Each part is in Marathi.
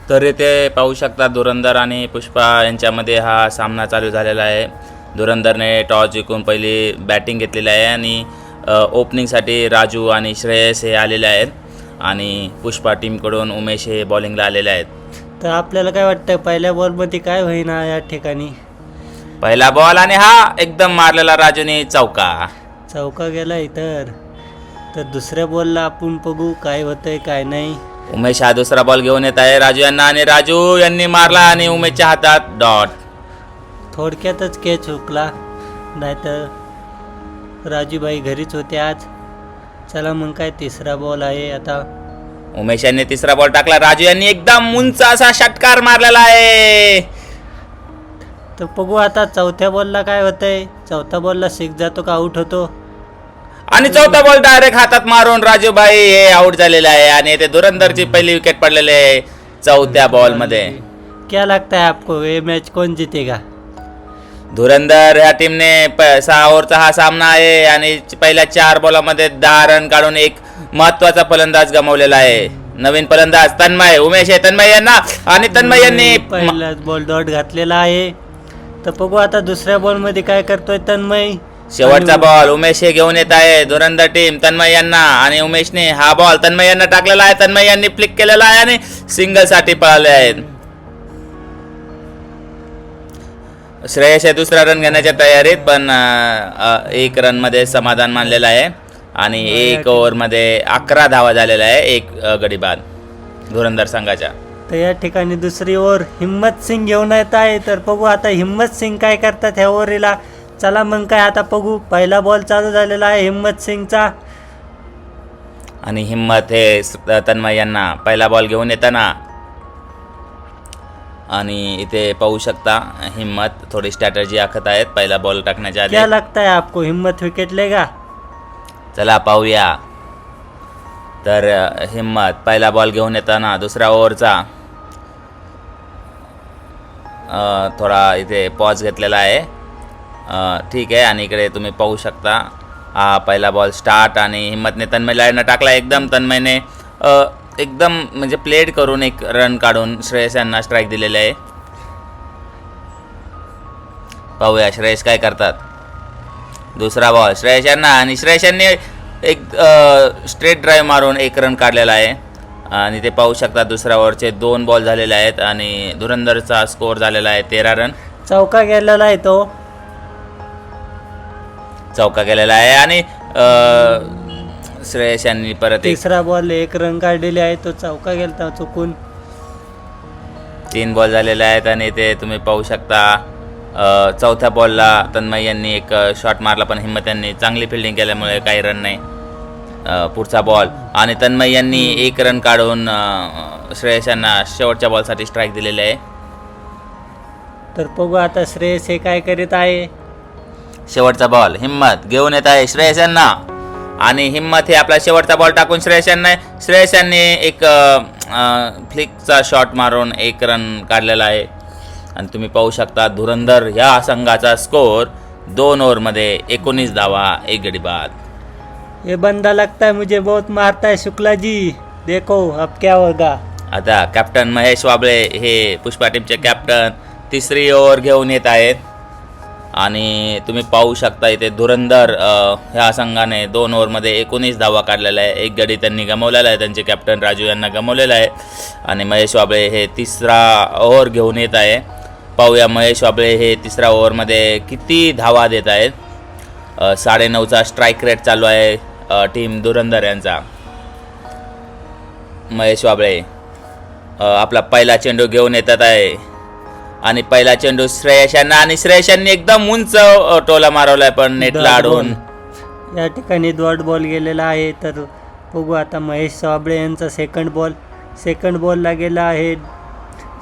तर इथे पाहू शकता धुरंधर आणि पुष्पा यांच्यामध्ये हा सामना चालू झालेला आहे. धुरंधरने टॉस जिंकून पहिली बॅटिंग घेतलेली आहे आणि ओपनिंगसाठी राजू आणि श्रेयस हे आलेले आहेत आणि पुष्पा टीमकडून उमेश हे बॉलिंगला आलेले आहेत. तर आपल्याला काय वाटतं पहिल्या बॉलमध्ये काय होईना या ठिकाणी? पहिला बॉल आणि हा एकदम मारलेला राजूने चौका गेला तर दुसऱ्या बॉलला आपण बघू काय होतंय काय नाही. उमेश हा दुसरा बॉल घेऊन येत आहे राजू यांना आणि राजू यांनी मारला आणि उमेशच्या हातात डॉट. थोडक्यातच कॅच हुकला, नाहीतर राजूबाई घरीच होते आज. चला मग काय तिसरा बॉल आहे आता. उमेश यांनी तिसरा बॉल टाकला. राजू यांनी एकदम उंच असा षटकार मारलेला आहे. तर बघू आता चौथ्या बॉलला काय होतंय. चौथ्या बॉलला सिक्स जातो का आउट होतो? आणि चौथा बॉल डायरेक्ट हातात मारून राजूभाई हे आउट झालेले आहे आणि ते धुरंधरची पहिली विकेट पडलेली आहे चौथ्या बॉल मध्ये. क्या लगता है आपको ये मैच कौन जीतेगा? धुरंधर ह्या टीमने 6 ओव्हरचा हा सामना आहे आणि पहिल्या 4 बॉलामध्ये 10 रन काढून एक महत्वाचा फलंदाज गमावलेला आहे. नवीन फलंदाज तन्मय. उमेश आहे तन्मय यांना आणि तन्मय यांनी पहिलाच बॉल डॉट घातलेला आहे. तर बघू आता दुसऱ्या बॉल मध्ये काय करतोय तन्मय. शेवटचा बॉल उमेश हे घेऊन येत आहे धुरंधर टीम तन्मय यांना आणि उमेशने हा बॉल तन्मय यांना टाकलेला आहे. तन्मय यांनी फ्लिक केलेला आहे आणि सिंगल साठी पळाले आहेत. श्रेयस हे दुसरा रन घेण्याच्या तयारीत पण 1 रन मध्ये समाधान मानलेलं आहे आणि 1 ओव्हर मध्ये 11 धावा झालेल्या आहे. 1 गडी बाद धुरंधर संघाच्या. तर या ठिकाणी दुसरी ओव्हर हिम्मत सिंग घेऊन येत आहे. तर बघू आता हिम्मत सिंग काय करतात ह्या ओव्हरीला. चला मग काय आता बघू. पहिला बॉल चालू झालेला आहे हिम्मत सिंगचा आणि हिम्मत हे तन्मय यांना पहिला बॉल घेऊन येताना आणि इथे पाहू शकता हिम्मत थोडी स्ट्रॅटजी आखत आहेत पहिला बॉल टाकण्याच्या आधी. क्या लगता है आपको हिम्मत विकेट लेगा? चला पाहूया. तर हिम्मत पहिला बॉल घेऊन येताना दुसऱ्या ओव्हरचा थोडा इथे पॉज घेतलेला आहे. ठीक आहे आणि इकडे तुम्ही पाहू शकता हा पहिला बॉल स्टार्ट आणि हिम्मतने तन्मयला टाकला. एकदम तन्मयने एकदम म्हणजे प्लेड करून 1 रन काढून श्रेयस यांना स्ट्राईक दिलेले आहे. पाहूया श्रेयस काय करतात. दुसरा बॉल श्रेयस यांना आणि श्रेयस यांनी एक स्ट्रेट ड्राईव्ह मारून 1 रन काढलेला आहे आणि ते पाहू शकता दुसऱ्या ओव्हरचे 2 बॉल झालेले आहेत आणि धुरंधरचा स्कोअर झालेला आहे 13 रन. चौका गेलेला आहे तो. चौका गेलेला आहे आणि श्रेयस यांनी परत तिसरा बॉल 1 रन काढलेले आहे. तो चौका गेलता चुकून. 3 बॉल झालेले आहेत आणि ते तुम्ही पाहू शकता चौथ्या बॉलला तन्मय यांनी एक शॉट मारला पण हिम्मत यांनी चांगली फिल्डिंग केल्यामुळे काही रन नाही. पुढचा बॉल आणि तन्मय यांनी 1 रन काढून श्रेयस यांना शेवटच्या बॉलसाठी स्ट्राईक दिलेले आहे. तर बघू आता श्रेयस हे काय करीत आहे. शेवटचा बॉल हिम्मत घेऊन येत आहे श्रेयस यांना आणि हिम्मत हे आपला शेवटचा बॉल टाकून श्रेयस यांनी एक फ्लिकचा शॉट मारून 1 रन काढलेला आहे आणि तुम्ही पाहू शकता धुरंधर ह्या संघाचा स्कोअर 2 ओव्हरमध्ये 19 धावा 1 गडी बाद. ये बंदा लगता है मुझे बहुत मारता है शुक्ला जी. देखो अब क्या होगा. आता कॅप्टन महेश वाबळे हे पुष्पा टीमचे कॅप्टन तिसरी ओव्हर घेऊन येत आहेत आणि तुम्ही पाहू शकता इथे धुरंधर ह्या संघाने 2 ओव्हरमध्ये 19 धावा काढलेला आहे. 1 गडी त्यांनी गमावलेला आहे. त्यांचे कॅप्टन राजू यांना गमावलेला आहे आणि महेश वाबळे हे तिसरा ओव्हर घेऊन येत आहे. पाहूया महेश वाबळे हे तिसऱ्या ओव्हरमध्ये किती धावा देत आहेत. 9.5चा स्ट्राईक रेट चालू आहे टीम धुरंधर यांचा. महेश वाबळे आपला पहिला चेंडू घेऊन येतात आहे आणि पहिला चेंडू श्रेयस यांना आणि श्रेयस यांनी एकदम उंच टोला मारवलाय पण नेटला अडवून या ठिकाणी डॉट बॉल गेलेला आहे. तर बघू आता महेश वाबळे यांचा सेकंड बॉलला गेला आहे.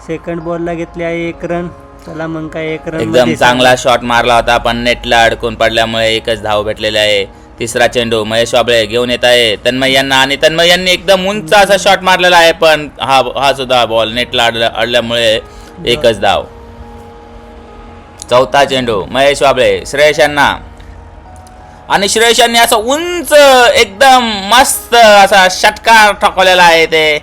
सेकंड बॉलला घेतले आहे 1 रन. चला मग काय 1 रन एकदम चांगला शॉट मारला होता पण नेटला अडकून पडल्यामुळे 1च धाव भेटलेले आहे. तिसरा चेंडू महेश वाबळे घेऊन येत आहे तन्मय यांना आणि तन्मय यांनी एकदम उंच असा शॉट मारलेला आहे पण हा सुद्धा बॉल नेटला अडल्यामुळे 1च धाव. चौथा चेंडू महेश वाबळे श्रेयस यांना आणि श्रेयस यांनी असं उंच एकदम मस्त असा षटकार ठोकलेला आहे. ते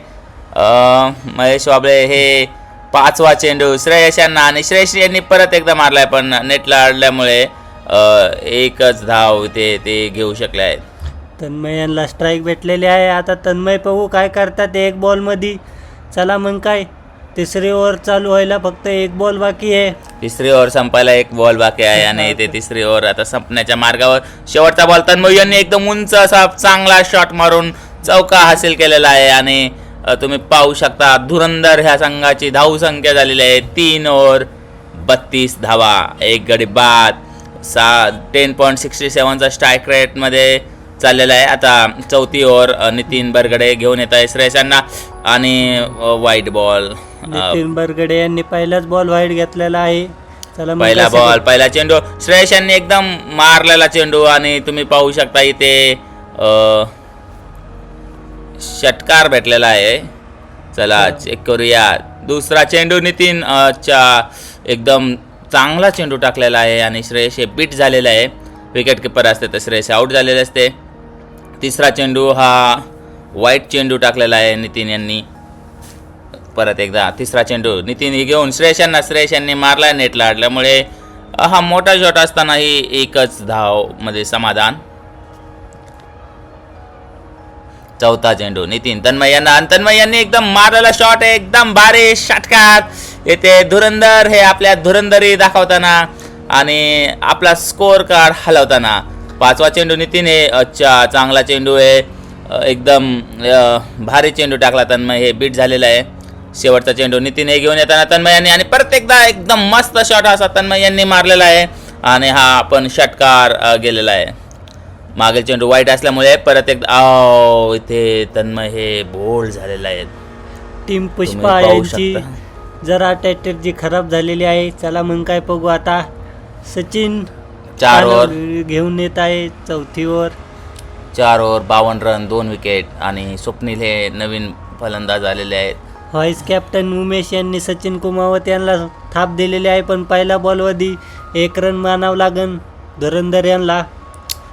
महेश वाबळे हे 5वा चेंडू श्रेयस यांना, आणि श्रेयस यांनी परत एकदा मारलाय पण नेटला अडल्यामुळे एकच धाव ते घेऊ शकले आहेत. तन्मय यांना स्ट्राईक भेटलेली आहे. आता तन्मय पाहू काय करतात एक बॉलमध्ये. चला मग काय, तिसरी ओव्हर चालू व्हायला फक्त एक बॉल बाकी आहे. तिसरी ओव्हर संपायला एक बॉल बाकी आहे आणि ते तिसरी ओव्हर आता संपण्याच्या मार्गावर. शेवटचा बॉल तन्मय यांनी एकदम उंच असा चांगला शॉट मारून चौका हासिल केलेला आहे. आणि तुम्ही पाहू शकता धुरंधर ह्या संघाची धावसंख्या झालेली आहे 3 ओव्हर 32 धावा, 1 गडी बाद. 10.67चा स्ट्राईक रेटमध्ये चाललेला आहे. आता चौथी ओव्हर नितीन बरगडे घेऊन येत आहे श्रेयस यांना, आणि वाईट बॉल. नितीन बरगडे यांनी पहिलाच बॉल वाईट घेतलेला आहे. चला मग पहिला बॉल पहिला चेंडू श्रेयस यांनी एकदम मारलेला चेंडू, आणि तुम्ही पाहू शकता इथे षटकार भेटलेला आहे. चला चेक करूया. दुसरा चेंडू नितीन च्या एकदम चांगला चेंडू टाकलेला आहे आणि श्रेयस हे बीट झालेला आहे. विकेट किपर असते तर श्रेयस आउट झालेले असते. तिसरा चेंडू हा वाईट चेंडू टाकलेला आहे नितीन यांनी. परत एकदा तिसरा चेंडू नितीन ही घेऊन श्रेयस यांनी मारला नेटला अडल्यामुळे. हा मोठा शॉट असतानाही एकच धाव मध्ये समाधान. चौथा चेंडू नितीन तन्मय यांनी एकदम मारलेला शॉट, एकदम भारी षटकार. येथे धुरंधर हे आपल्या धुरंधरी दाखवताना आणि आपला स्कोअर कार्ड हलवताना. 5वा चेंडू नितीन हे चांगला चेंडू आहे, एकदम भारी चेंडू टाकला तन्मय, हे बीट झालेला आहे. शेवटचा चेंडू नितीन हे घेऊन येताना तन्मय यांनी, आणि परत एकदा एकदम मस्त शॉट असा तन्मय यांनी मारलेला आहे आणि हा पण षटकार गेलेला आहे. मागील चेंडू वाईट असल्यामुळे परत एकदा इथे तन्मय हे बोल्ड झालेला आहे. टीम पुष्पा यांची जरा स्ट्रॅटेजी खराब झालेली आहे. चला मग काय बघू आता. सचिन 4 ओव्हर घेऊन येत आहे चौथी ओव्हर. 4 ओव्हर 52 रन 2 विकेट, आणि स्वप्नील हे नवीन फलंदाज आलेले आहेत. व्हाईस कॅप्टन उमेश यांनी सचिन कुमावत यांना थाप दिलेली आहे, पण पहिल्या बॉलवरती 1 रन मानावं लागन धुरंधर यांना.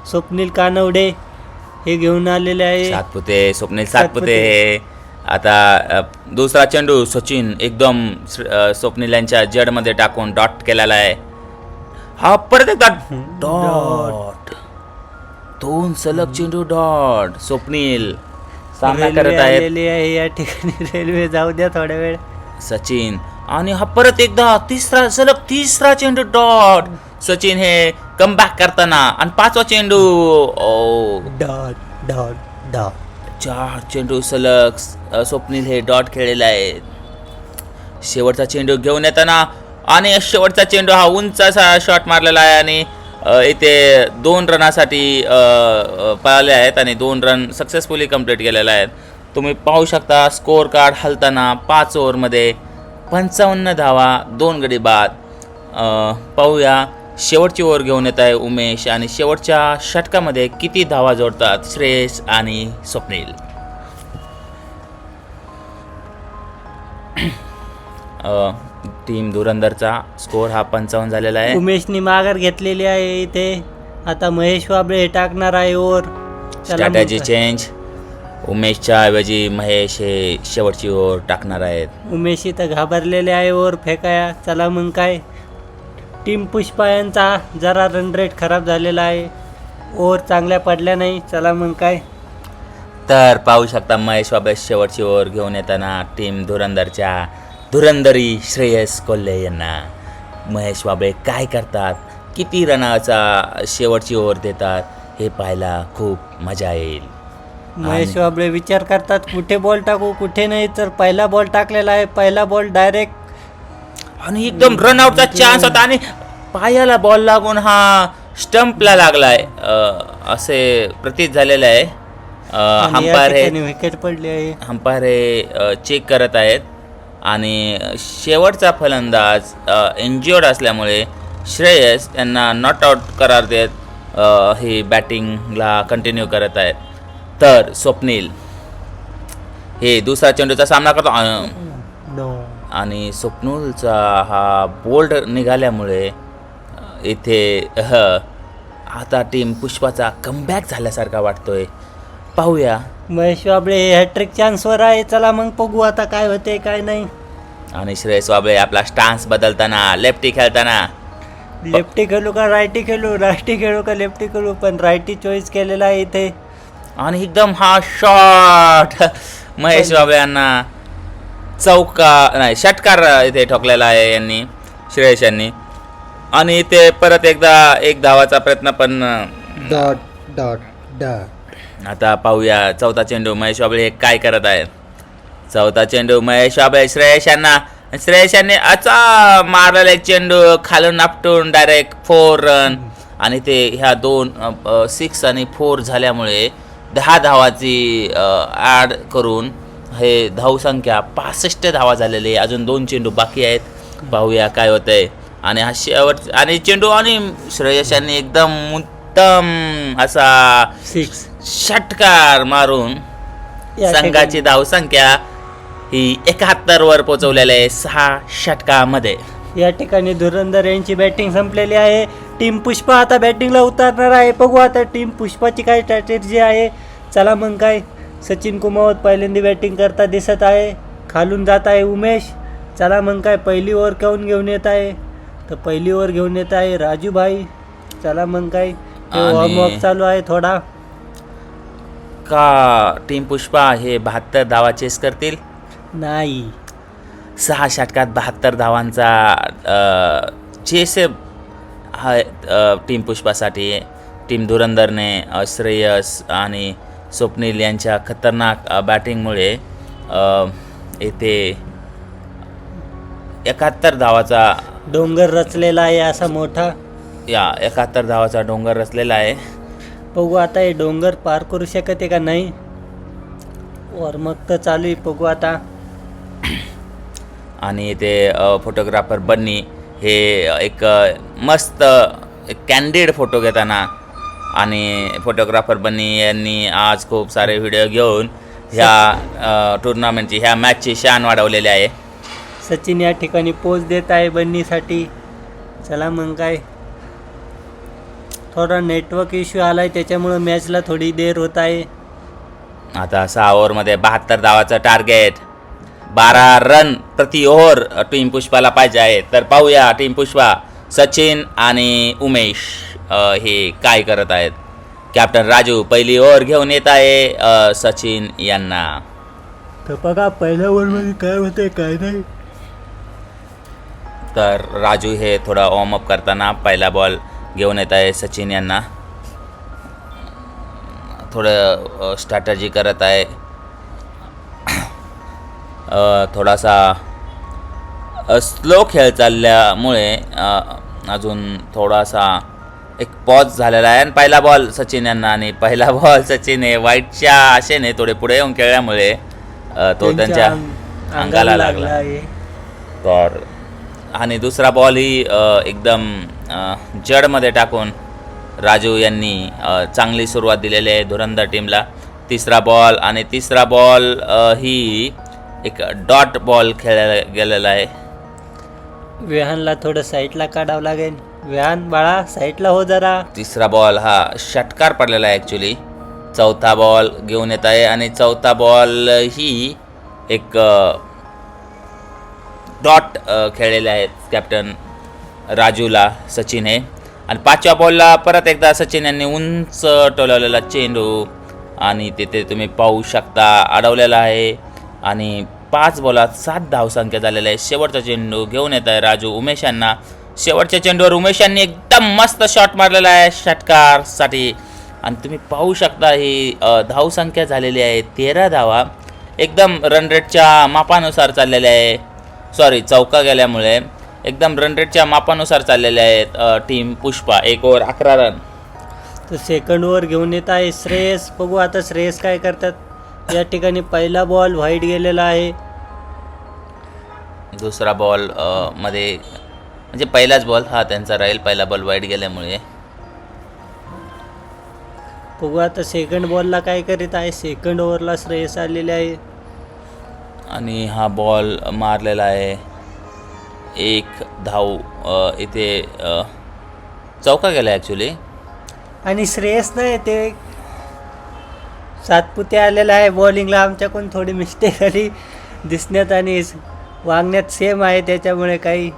स्वप्नील कानवडे हे घेऊन आलेले आहे. स्वप्नील सातपुते हे आता दुसरा चेंडू सचिन एकदम स्वप्नील यांच्या जडमध्ये टाकून डॉट केलेला आहे. हा परत एकदा डॉट, 2 सलग चेंडू डॉट. स्वप्नील सामना करत आहेत. या ठिकाणी रेल्वे जाऊ द्या थोड्या वेळ. सचिन, आणि हा परत एकदा तिसरा चेंडू डॉट. सचिन हे कमबॅक करताना, आणि 5वा चेंडू डॉट डॉट डॉट. 4 चेंडू सलग स्वप्नील हे डॉट खेळलेला आहे. शेवटचा चेंडू घेऊन येताना, आणि शेवटचा चेंडू हा उंच असा शॉट मारलेला आहे, आणि इथे 2 रनासाठी पळाले आहेत आणि 2 रन सक्सेसफुली कंप्लीट केलेले आहेत. तुम्ही पाहू शकता स्कोअर कार्ड हलताना. 5 ओव्हरमध्ये 55 धावा 2 गडी बाद. पाहूया शेवटची ओव्हर घेऊन येत आहे उमेश, आणि शेवटच्या षटकामध्ये किती धावा जोडतात श्रेयस आणि स्वप्नील. टीम धुरंधरचा स्कोअर हा 55 झालेला आहे. उमेशनी माघार घेतलेली आहे इथे. आता महेश वाबळे टाकणार आहे ओव्हर. Strategy change. उमेशच्या ऐवजी महेश हे शेवटची ओव्हर टाकणार आहेत. उमेश इथं घाबरलेले आहे ओव्हर फेकाया. चला मग काय. टीम पुष्पा यांचा जरा रन रेट खराब झालेला आहे, ओव्हर चांगल्या पडल्या नाही. चला मग काय. तर पाहू शकता महेश वाबळे शेवटची ओव्हर घेऊन येताना टीम धुरंधरच्या धुरंधरी श्रेयस कोल्हे यांना. महेश वाबळे काय करतात, किती रनाचा शेवटची ओव्हर देतात, हे पाहायला खूप मजा येईल. महेश वाबळे विचार करतात कुठे बॉल टाकू कुठे नाही, तर पहिला बॉल टाकलेला आहे. पहिला बॉल डायरेक्ट, आणि एकदम रनआउटचा चान्स होता, आणि पायाला बॉल लागून हा स्टंपला लागलाय असे प्रतीत झालेलं आहे. अंपायर हे विकेट पडली आहे. अंपायर हे चेक करत आहेत, आणि शेवटचा फलंदाज इंज्युअर्ड असल्यामुळे श्रेयस यांना नॉट आउट करार देत ही बॅटिंगला कंटिन्यू करत आहेत. तर स्वप्नील हे दुसरा चेंडूचा सामना करतो, आणि स्वप्नीलचा हा बोल्ड निघाल्यामुळे इथे आता टीम पुष्पाचा कमबॅक झाल्यासारखा वाटतोय. पाहूया महेश वाबळे हॅट्रिक चान्सवर आहे. चला मग बघू आता काय होते काय नाही. आणि श्रेयस वाबळे आपला स्टान्स बदलताना, लेफ्टी खेळताना. लेफ्टी खेळू का रायटी खेळू, रायटी खेळू का लेफ्टी खेळू, पण रायटी चॉईस केलेला आहे इथे. आणि एकदम हा शॉट महेश वाबळे यांना षटकार इथे ठोकलेला आहे यांनी, श्रेयस यांनी. आणि इथे परत एकदा एक धावाचा प्रयत्न, पण डॉट डॉट डॉट. आता पाहूया चौथा चेंडू महेश वाबळे हे काय करत आहेत. चौथा चेंडू महेश वाबळे श्रेयस यांनी अचा मारलेला एक चेंडू खालून आपटून डायरेक्ट 4 रन. आणि ते ह्या 2 6 आणि 4 झाल्यामुळे 10 धावाची ॲड करून हे धावसंख्या 65 धावा झालेली आहे. अजून 2 चेंडू बाकी आहेत, पाहूया काय होतंय. आणि हा शेवट आणि चेंडू आणि श्रेयस यांनी एकदम उत्तम असा 6 षटकार मारून संघाची धावसंख्या ही 71 वर पोहोचवलेली आहे 6 षटकामध्ये. या ठिकाणी धुरंधर यांची बॅटिंग संपलेली आहे. टीम पुष्पा आता बॅटिंगला उतरणार आहे. बघू आता टीम पुष्पाची काय स्ट्रॅटेजी आहे. चला मग काय, सचिन कुमावत पहिल्यांदा बॅटिंग करता दिसत आहे. खालून जात आहे उमेश. चला मग काय, पहिली ओव्हर घेऊन येत आहे. तर पहिली ओव्हर घेऊन येत आहे राजूभाई. चला मग काय, वॉर्मअप चालू आहे थोडा. का टीम पुष्पा हे 72 धावा चेस करतील? नाही, 6 षटकात 72 धावांचा चेस हा टीम पुष्पासाठी. टीम धुरंधरने श्रेयस आणि स्वप्नील यांच्या खतरनाक बॅटिंगमुळे येथे 71 धावाचा डोंगर रचलेला आहे असा मोठा. 71 धावाचा डोंगर रचलेला आहे. बघू आता हे डोंगर पार करू शकते आहे का नाही. वॉर्मअप तर चालू आहे, बघू आता. आणि ते फोटोग्राफर बन्नी हे एक मस्त कॅन्डिड फोटो घेताना, आणि फोटोग्राफर बन्नी यांनी आज खूप सारे व्हिडिओ घेऊन ह्या टुर्नामेंटची, ह्या मॅचची शान वाढवलेली आहे. सचिन या ठिकाणी पोच देत आहे बन्नीसाठी. चला मग काय, थोडा नेटवर्क इश्यू आला आहे त्याच्यामुळं मॅचला थोडी देर होत आहे. आता 6 ओव्हरमध्ये 72 धावाचं टार्गेट, 12 रन प्रति ओव्हर टीम पुष्पाला पाहिजे आहे. तर पाहूया टीम पुष्पा सचिन आणि उमेश हे काय करत आहेत. कॅप्टन राजू पहिली ओव्हर घेऊन येत आहे सचिन यांना. तर बघा पहिल्या ओव्हरमध्ये काय होते काय नाही. तर राजू हे थोडा वॉर्मअप करताना पहिला बॉल घेऊन येत आहे सचिन यांना. थोडं स्ट्रॅटजी करत आहे. थोडासा स्लो खेळ चालल्यामुळे अजून थोडासा एक पॉज झालेला आहे. आणि पहिला बॉल सचिन यांना, आणि पहिला बॉल सचिन हे वाईटच्या आशेने थोडे पुढे येऊन खेळल्यामुळे तो त्यांच्या अंगाला लागला. तर आणि दुसरा बॉल ही एकदम जडमध्ये टाकून राजू यांनी चांगली सुरुवात दिलेली आहे धुरंधर टीमला. तिसरा बॉल ही एक डॉट बॉल खेळला गेलेला आहे. विहानला थोडं साईडला काढावं लागेल. विहान बाळा साईडला हो जरा. तिसरा बॉल हा षटकार पडलेला आहे ॲक्च्युली. चौथा बॉल घेऊन येत आहे, आणि चौथा बॉल ही एक डॉट खेळलेले आहेत कॅप्टन राजूला सचिन हे. आणि 5व्या बॉलला परत एकदा सचिन यांनी उंच टोलवलेला चेंडू, आणि तिथे तुम्ही पाहू शकता अडवलेला आहे. आणि 5 बॉलात 7 धावसंख्या झालेल्या आहे. शेवटचा चेंडू घेऊन येत आहे राजू उमेश यांना. शेवटच्या चेंडूवर उमेश यांनी एकदम मस्त शॉट मारलेला आहे षटकारसाठी. आणि तुम्ही पाहू शकता ही धावसंख्या झालेली आहे 13 धावा. एकदम रन रेटच्या मापानुसार चाललेले आहे. चौका गेल्यामुळे एकदम रन रेटच्या मापानुसार चाललेले आहेत टीम पुष्पा. 1 over 11 run. तर सेकंड ओव्हर घेऊन येत आहे श्रेयस. बघू आता श्रेयस काय करतात. या ठिकाणी पहिला बॉल व्हाईट गेलेला आहे. दुसरा बॉल मध्ये म्हणजे पहिलाच बॉल हा त्यांचा राहील. पहिला बॉल वाईट गेल्यामुळे. बघू आता सेकंड बॉलला काय करीत आहे. सेकंड ओव्हरला श्रेयस आलेले आहे. आणि हा बॉल मारलेला आहे 1 धाव. इथे चौका गेला ॲक्च्युली. आणि श्रेयस नाही ते सातपुते आलेला आहे बॉलिंगला. आमच्याकडून थोडी मिस्टेक आली दिसण्यात आणि वागण्यात सेम आहे, त्याच्यामुळे काही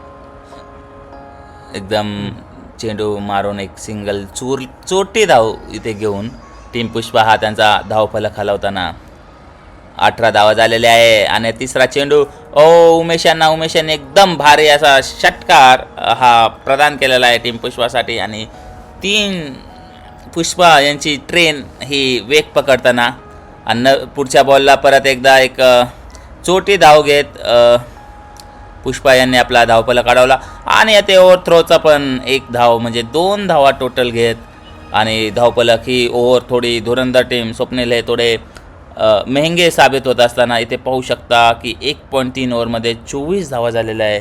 एकदम चेंडू मारून एक सिंगल चोटी धाव इथे घेऊन टीम पुष्पा हा त्यांचा धावफलक हलवताना 18 धावा झालेले आहे. आणि तिसरा चेंडू उमेशांनी एकदम भारी असा षटकार हा प्रदान केलेला आहे टीम पुष्पासाठी. आणि 3 पुष्पा यांची ट्रेन ही वेग पकडताना आणि पुढच्या बॉलला परत एकदा एक चोटी धाव घेत पुष्पा यांनी आपला धावफलक अडवला. आणि आता ओव्हर थ्रोचा पण एक धाव म्हणजे 2 धावा टोटल घेत आणि धावफलक ही ओव्हर थोडी धुरंधर टीम स्वप्नील हे थोडे महंगे साबित होत असताना इथे पाहू शकता की 1.3 ओव्हरमध्ये 24 धावा झालेल्या आहे.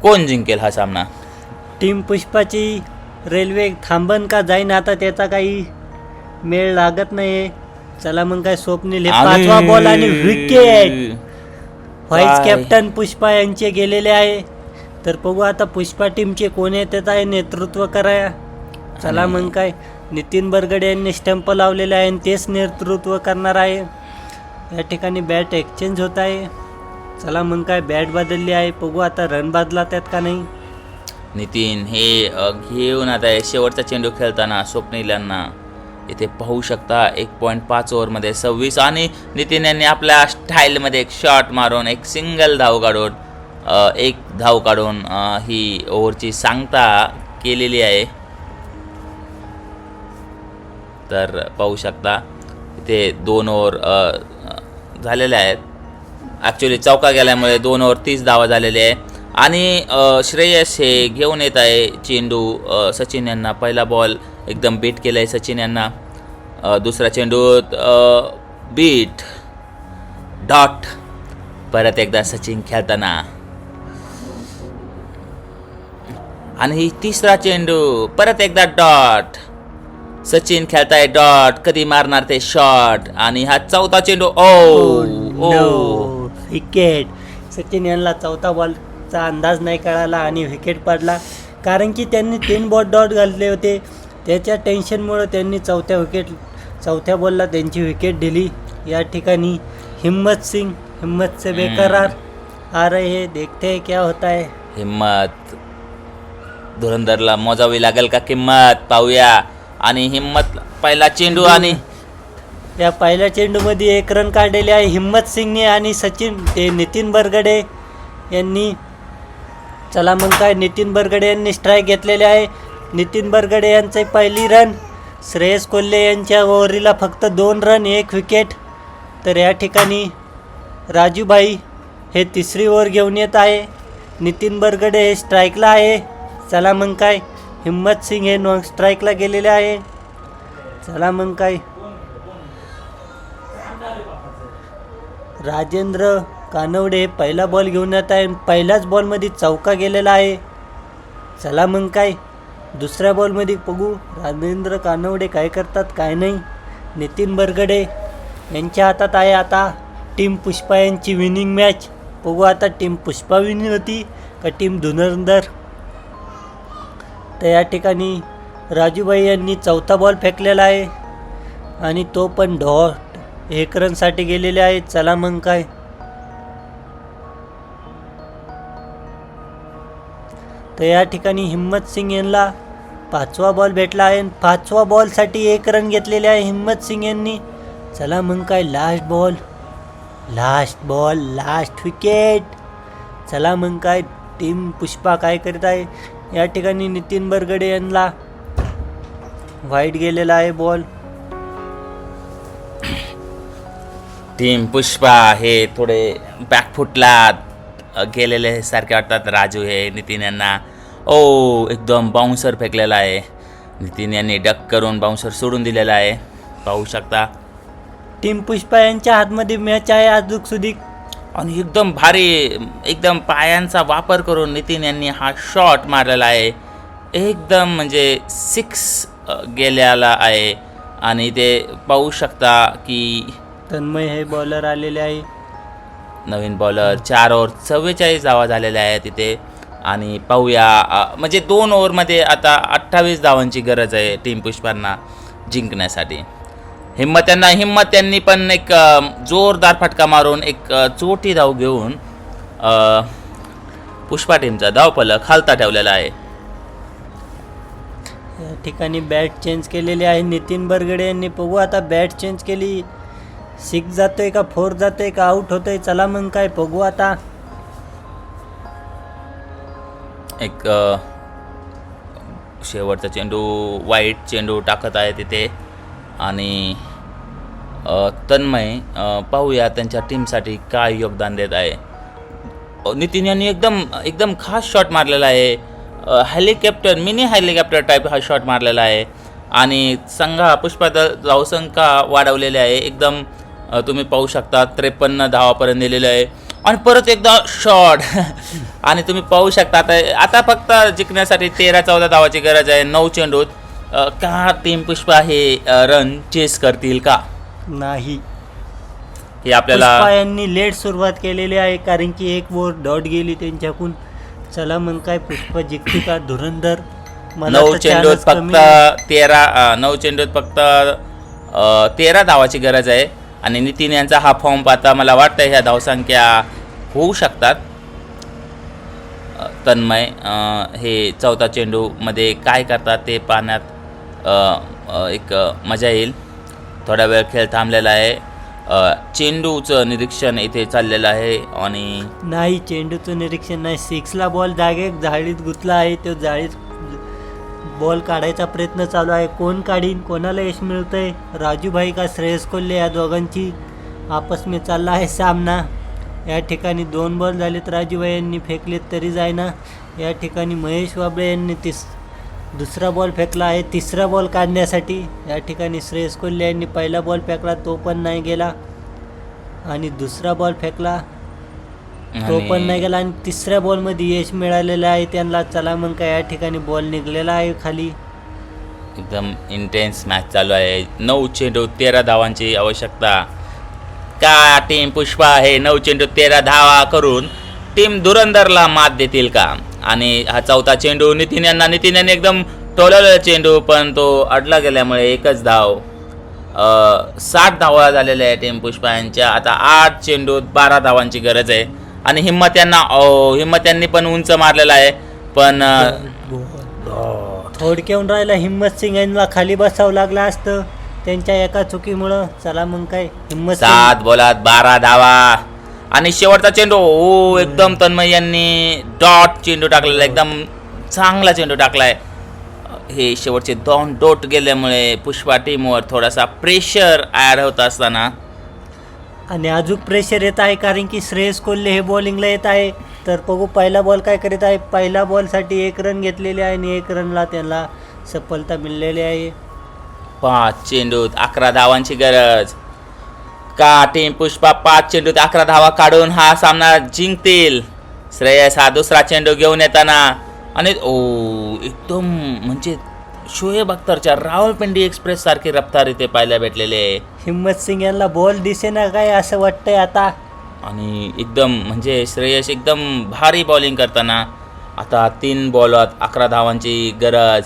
कोण जिंकेल हा सामना? टीम पुष्पाची रेल्वे थांबन का जाईन आता त्याचा काही मेळ लागत नाही. चला मग काय स्वप्नील हे 5वा बॉल आणि विकेट. व्हाईस कॅप्टन पुष्पा यांचे गेलेले आहे. तर बघू आता पुष्पा टीमचे कोण येतात आहे नेतृत्व कराया. चला मग काय नितीन बरगडे यांनी स्टंप लावलेले आहे आणि तेच नेतृत्व करणार आहे. या ठिकाणी बॅट एक्सचेंज होत आहे. चला मग काय बॅट बदलली आहे, बघू आता रन बदलात आहेत का नाही. नितीन हे घेऊन आता शेवटचा चेंडू खेळताना स्वप्नील यांना इथे पाहू शकता 1.5 ओव्हरमध्ये 26. आणि नितीन यांनी आपल्या स्टाईलमध्ये एक शॉट मारून एक सिंगल धाव काढून एक धाव काढून ही ओव्हरची सांगता केलेली आहे. तर पाहू शकता इथे 2 ओव्हर झालेले आहेत. ॲक्च्युली चौका गेल्यामुळे 2 ओव्हर 30 धावा झालेले आहे. आणि श्रेयस हे घेऊन येत आहे चेंडू सचिन यांना. पहिला बॉल एकदम बीट केला आहे सचिन यांना. दुसरा चेंडू बीट डॉट परत एकदा सचिन खेळताना. आणि तिसरा चेंडू परत एकदा डॉट सचिन खेळताय डॉट. कधी मारणार ते शॉट. आणि हा चौथा चेंडू विकेट. सचिन यांना चौथा बॉलचा अंदाज नाही कळाला आणि विकेट पडला, कारण की त्यांनी 3 बॉल डॉट घातले होते. त्याच्या टेन्शनमुळे त्यांनी चौथ्या बॉलला त्यांची विकेट दिली. या ठिकाणी हिम्मत से बेकरार आ रहे हैं, देखते हैं क्या होता है. हिम्मत धुरंधरला मोजावी लागेल का किंमत, पाहूया. आणि हिम्मत पहिला चेंडू आणि त्या पहिल्या चेंडूमध्ये 1 रन काढलेले आहे हिम्मत सिंगने आणि नितीन बरगडे यांनी. चला मग काय नितीन बरगडे यांनी स्ट्राईक घेतलेले आहे. नितीन बरगडे यांचे पहिली रन. श्रेयस कोल्हे यांच्या ओव्हरीला फक्त 2 रन 1 विकेट. तर या ठिकाणी राजूभाई हे 3री ओव्हर घेऊन येत आहे. नितीन बरगडे हे स्ट्राईकला आहे. चला मग काय हिम्मत सिंग हे नॉन स्ट्राईकला गेलेले आहे. चला मग काय राजेंद्र कानवडे पहिला बॉल घेऊन येत आहे. पहिल्याच बॉलमध्ये चौका गेलेला आहे. चला मग काय दुसऱ्या बॉलमध्ये बघू राजेंद्र कानवडे काय करतात काय नाही. नितीन बरगडे यांच्या हातात आहे आता टीम पुष्पा यांची विनिंग मॅच. बघू आता टीम पुष्पा विनिंग होती का टीम धुरंधर. तर या ठिकाणी राजूभाई यांनी चौथा बॉल फेकलेला आहे आणि तो पण डॉट 1 रनसाठी गेलेले आहे. चला मग काय तर या ठिकाणी हिम्मत सिंग यांना 5वा बॉल भेटला आहे. 5व्या बॉलसाठी 1 रन घेतलेले आहे हिम्मत सिंग यांनी. चला मग काय लास्ट बॉल लास्ट विकेट. चला मग काय टीम पुष्पा काय करीत आहे. या ठिकाणी नितीन बरगडे यांना वाईट गेलेला आहे बॉल. टीम पुष्पा हे थोडे बॅकफुटला गेलेले सारखे वाटतात. राजू हे नितीन यांना एकदम बाउन्सर फेकलेला आहे. नितीन यांनी डक करून बाउन्सर सोडून दिलेला आहे. पाहू शकता टीम पुष्पा यांच्या हातमध्ये मॅच आहे अजून सुधी. आणि एकदम भारी एकदम पायांचा वापर करून नितीन यांनी हा शॉट मारलेला आहे. एकदम म्हणजे 6 गेलेला आहे. आणि ते पाहू शकता की तन्मय हे बॉलर आलेले आहे. नवीन बॉलर 4 ओव्हर 44 धावा झालेल्या आहेत तिथे. आणि पाहूया म्हणजे 2 ओव्हरमध्ये आता 28 धावांची गरज आहे टीम पुष्पांना जिंकण्यासाठी. हिम्मत यांनी पण एक जोरदार फटका मारून एक चोटी धाव घेऊन पुष्पा टीमचा धावफलक खालता ठेवलेला आहे. या ठिकाणी बॅट चेंज केलेली आहे नितीन बरगडे यांनी. बघू आता बॅट चेंज केली, 6 जातोय का 4 जातोय का आउट होतोय. चला मग काय बघू आता. एक शेवटचा चेंडू, वाईट चेंडू टाकत आहे तिथे आणि तन्मय पाहूया त्यांच्या टीमसाठी काय योगदान देत आहे. नितीन यांनी एकदम खास शॉट मारलेला आहे. हेलिकॉप्टर, मिनी हेलिकॉप्टर टाईप हा शॉट मारलेला आहे आणि पुष्पा धावसंख्या वाढवलेली आहे. एकदम तुम्ही पाहू शकता 53 धावापर्यंत दिलेले आहे आणि परत एकदा शॉट आणि तुम्ही पाहू शकता आता फक्त जिंकण्यासाठी 13-14 धावाची गरज आहे 9 चेंडूत. का टीम पुष्पा हे रन चेस करतील का? नाही, हे आपल्याला पुष्पा यांनी लेट सुरुवात केलेली आहे कारण की 1 ओव्हर डॉट गेली त्यांच्याकडून. चला मग काय पुष्पा जिंकते का धुरंधर? 9 चेंडूत फक्त 13 धावाची गरज आहे आणि नितीन यांचा हा फॉर्म पाहता मला वाटतं ह्या धावसंख्या होऊ शकतात. तन्मय हे 4था चेंडूमध्ये काय करतात ते पाहण्यात एक मजा येईल. थोडा वेळ खेळ थांबलेला आहे. चेंडूचं निरीक्षण इथे चाललेलं आहे आणि नाही, चेंडूचं निरीक्षण नाही. 6ला बॉल जाळीत गुंतला आहे. तो जाळीत बॉल काढायचा प्रयत्न चालू आहे. कोण काढीन, कोणाला यश मिळतंय? राजूभाई का श्रेयस कोल्हे, या दोघांची आपस में चालला आहे सामना. या ठिकाणी 2 बॉल झालेत, राजूभाई यांनी फेकलेत तरी जायना. या ठिकाणी महेश वाबळे यांनी दुसरा बॉल फेकला आहे 3रा बॉल काढण्यासाठी. या ठिकाणी श्रेयस कोल्हे यांनी पहिला बॉल फेकला, तो पण नाही गेला आणि दुसरा बॉल फेकला, तो पण नाही गेला आणि 3ऱ्या बॉलमध्ये यश मिळालेलं आहे त्यांना. चला मग काय या ठिकाणी बॉल निघलेला आहे खाली. एकदम इंटेन्स मॅच चालू आहे. 9 चेंडू 13 धावांची आवश्यकता. का टीम पुष्पा हे 9 चेंडू 13 धावा करून टीम धुरंधरला मात देतील का? आणि हा 4था चेंडू नितीन यांनी एकदम टोलवलेला चेंडू पण तो अडला गेल्यामुळे एकच धाव. 60 धावा झालेल्या आहे टीम पुष्पा यांच्या. आता 8 चेंडूत 12 धावांची गरज आहे आणि हिम्मत यांनी पण उंच मारलेला आहे पण थोडक्याहून राहिला. हिम्मत सिंग यांना खाली बसावं लागलं असतं त्यांच्या एका चुकीमुळं. चला मग काय हिम्मत 7 बॉलात 12 धावा आणि शेवटचा चेंडू एकदम तन्मय यांनी डॉट चेंडू टाकलेला, एकदम चांगला चेंडू टाकलाय. हे शेवटचे 2 डॉट गेल्यामुळे पुष्पा टीमवर थोडासा प्रेशर ॲड होत असताना आणि अजून प्रेशर येत आहे कारण की श्रेयस कोल्हे हे बॉलिंगला येत आहे. तर बघू पहिला बॉल काय करीत आहे. पहिल्या बॉलसाठी 1 रन घेतलेले आहे आणि 1 रनला त्यांना सफलता मिळलेली आहे. 5 चेंडूत 11 धावांची गरज. का टीम पुष्पा 5 चेंडूत 11 धावा काढून हा सामना जिंकतील? श्रेयस हा दुसरा चेंडू घेऊन येताना आणि एकदम म्हणजे शोएब अख्तरच्या रावलपिंडी एक्सप्रेस सारखी रफ्तार इथे पाहायला भेटलेले आहे. हिम्मत सिंग यांना बॉल दिसेना काय असं वाटतंय आता. आणि एकदम म्हणजे श्रेयस एकदम भारी बॉलिंग करताना. आता 3 बॉलात 11 धावांची गरज.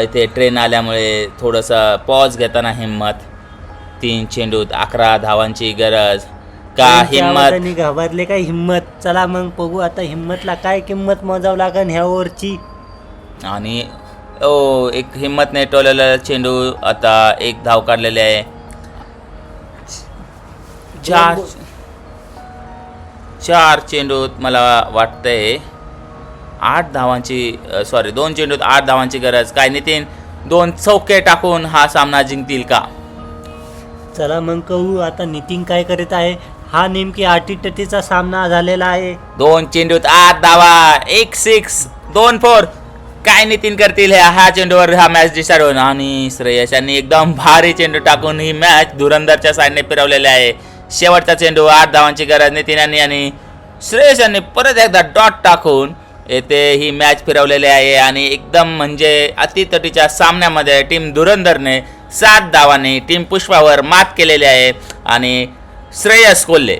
इथे ट्रेन आल्यामुळे थोडंसं पॉज घेताना हिम्मत. 3 चेंडूत 11 धावांची गरज. का हिम्मत घाबरले काय हिम्मत? चला मग बघू आता हिम्मतला काय किंमत मोजावं लागेल ह्या ओव्हरची. आणि एक हिम्मतने टोललेला चेंडू. आता 1 धाव काढलेली आहे. 4 चेंडूत मला वाटतंय 8 धावांची 2 चेंडूत 8 धावांची गरज. काय नितीन 2 चौके टाकून हा सामना जिंकतील का? चला मग कहू आता नितीन काय करीत आहे. हा नेमकी आटीतटीचा सामना झालेला आहे. 2 चेंडूत 8 धावा, 1 6, 2 4. काय नितीन करतील ह्या चेंडूवर हा मॅच डिसाईड होईल. आणि श्रेयस यांनी एकदम भारी चेंडू टाकून ही मॅच धुरंधरच्या साईडने फिरवलेली आहे. शेवटचा चेंडू 8 धावांची गरज. नितीन यांनी आणि श्रेयस यांनी परत एकदा डॉट टाकून येथे ही मॅच फिरवलेली आहे. आणि एकदम म्हणजे अतितटीच्या सामन्यामध्ये टीम धुरंधरने 7 धावांनी टीम पुष्पावर मात केलेली आहे. आणि श्रेयस कोल्हे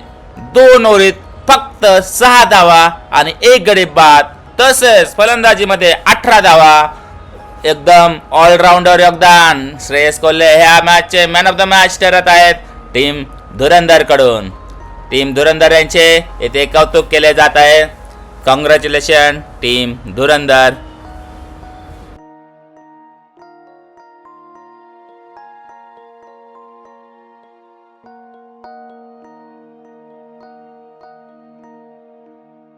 2 ओव्हरीत फक्त 6 धावा आणि 1 गडी बाद. तसेच फलंदाजीमध्ये 18 धावा. एकदम ऑलराऊंडर योगदान श्रेयस कोल्हे ह्या मॅचचे मॅन ऑफ द मॅच ठरत आहेत टीम धुरंधरकडून. टीम धुरंधर यांचे येथे कौतुक केले जात आहे. कॉंग्रॅच्युलेशन टीम धुरंधर.